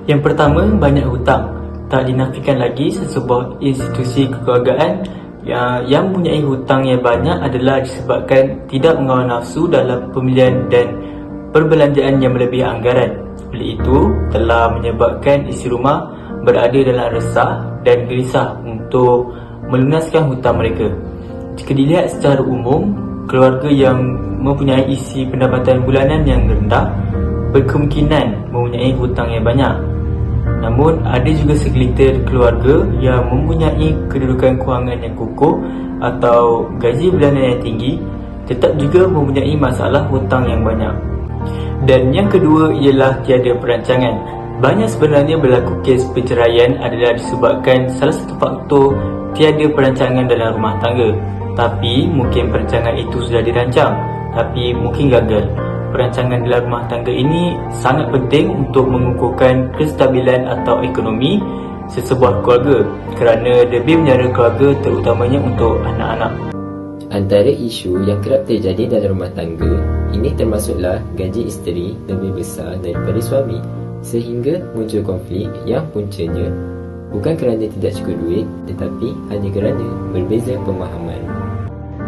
Yang pertama, banyak hutang. Tak dinafikan lagi sesebuah institusi kekeluargaan yang mempunyai hutang yang banyak adalah disebabkan tidak mengawal nafsu dalam pemilihan dan perbelanjaan yang melebihi anggaran. Oleh itu, telah menyebabkan isi rumah berada dalam resah dan gelisah untuk melunaskan hutang mereka. Jika dilihat secara umum, keluarga yang mempunyai isi pendapatan bulanan yang rendah berkemungkinan mempunyai hutang yang banyak. Namun, ada juga segelintir keluarga yang mempunyai kedudukan kewangan yang kukuh atau gaji bulanan yang tinggi tetap juga mempunyai masalah hutang yang banyak. Dan yang kedua ialah tiada perancangan. Banyak sebenarnya berlaku kes perceraian adalah disebabkan salah satu faktor tiada perancangan dalam rumah tangga. Tapi mungkin perancangan itu sudah dirancang, tapi mungkin gagal. Perancangan dalam rumah tangga ini sangat penting untuk mengukuhkan kestabilan atau ekonomi sesebuah keluarga kerana lebih menjara keluarga terutamanya untuk anak-anak. Antara isu yang kerap terjadi dalam rumah tangga ini termasuklah gaji isteri lebih besar daripada suami, sehingga muncul konflik yang puncanya bukan kerana tidak cukup duit tetapi hanya kerana berbeza pemahaman.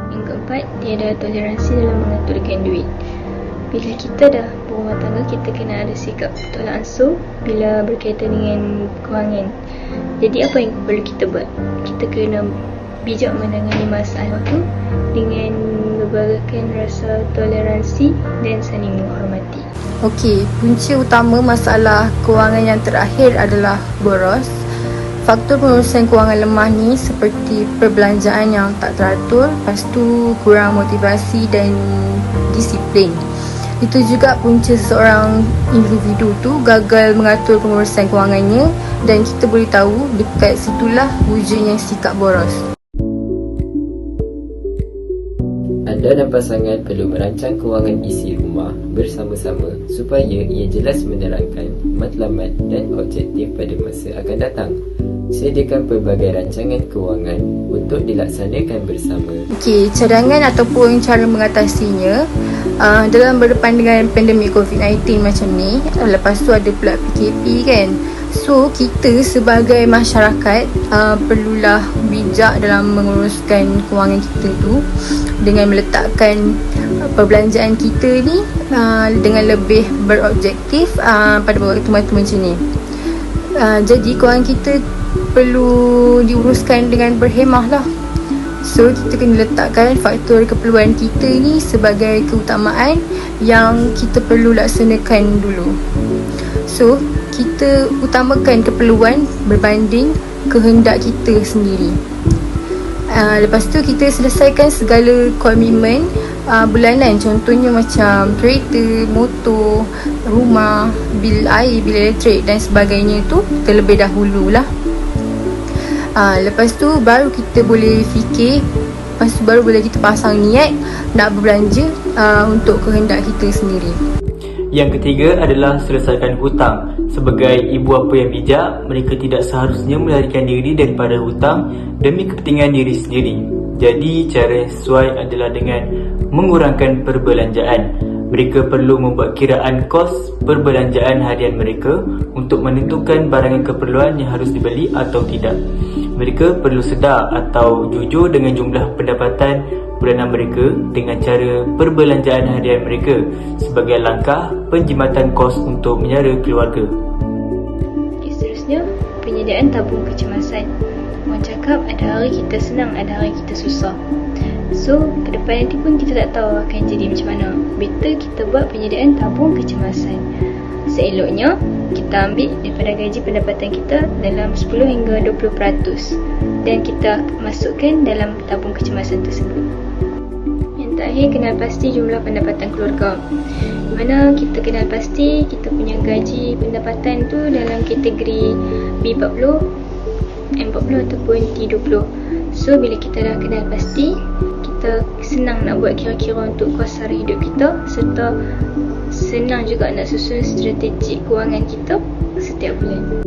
Yang keempat, tiada toleransi dalam mengaturkan duit. Bila kita dah berumah tangga, kita kena ada sikap tolak ansur bila berkaitan dengan kewangan. Jadi apa yang perlu kita buat? Kita kena bijak menangani masalah itu dengan memberikan rasa toleransi dan saling menghormati. Okey, punca utama masalah kewangan yang terakhir adalah boros. Faktor pengurusan kewangan lemah ni seperti perbelanjaan yang tak teratur, lepas tu kurang motivasi dan disiplin. Itu juga punca seseorang individu tu gagal mengatur pengurusan kewangannya, dan kita boleh tahu dekat situlah wujudnya sikap boros. Anda dan pasangan perlu merancang kewangan isi rumah bersama-sama supaya ia jelas menerangkan matlamat dan objektif pada masa akan datang. Sediakan pelbagai rancangan kewangan untuk dilaksanakan bersama. Okey, cadangan ataupun cara mengatasinya dalam berdepan dengan pandemik COVID-19 macam ni, lepas tu ada pula PKP kan. So, kita sebagai masyarakat perlulah bijak dalam menguruskan kewangan kita tu dengan meletakkan perbelanjaan kita ni dengan lebih berobjektif pada waktu-waktu macam ni. Jadi, kewangan kita perlu diuruskan dengan berhemah lah. So, kita kena letakkan faktor keperluan kita ni sebagai keutamaan yang kita perlu laksanakan dulu. So, kita utamakan keperluan berbanding kehendak kita sendiri. Lepas tu kita selesaikan segala komitmen bulanan. Contohnya macam kereta, motor, rumah, bil air, bil elektrik dan sebagainya tu terlebih dahululah. Lepas tu baru kita boleh fikir, lepas tu baru boleh kita pasang niat nak berbelanja untuk kehendak kita sendiri. Yang ketiga adalah selesaikan hutang. Sebagai ibu bapa yang bijak, mereka tidak seharusnya melarikan diri daripada hutang demi kepentingan diri sendiri. Jadi cara yang sesuai adalah dengan mengurangkan perbelanjaan. Mereka perlu membuat kiraan kos perbelanjaan harian mereka untuk menentukan barangan keperluan yang harus dibeli atau tidak. Mereka perlu sedar atau jujur dengan jumlah pendapatan bulanan mereka dengan cara perbelanjaan harian mereka sebagai langkah penjimatan kos untuk menyara keluarga. Seterusnya, penyediaan tabung kecemasan. Orang cakap ada hari kita senang, ada hari kita susah. So, ke depan nanti pun kita tak tahu akan jadi macam mana. Better kita buat penyediaan tabung kecemasan. Seeloknya, kita ambil daripada gaji pendapatan kita dalam 10 hingga 20% dan kita masukkan dalam tabung kecemasan tersebut. Yang terakhir, kenal pasti jumlah pendapatan keluarga. Di mana kita kenal pasti kita punya gaji pendapatan tu dalam kategori B40, M40 ataupun T20. So, bila kita dah kenal pasti, kita senang nak buat kira-kira untuk kos sara hidup kita, serta senang juga nak susun strategi kewangan kita setiap bulan.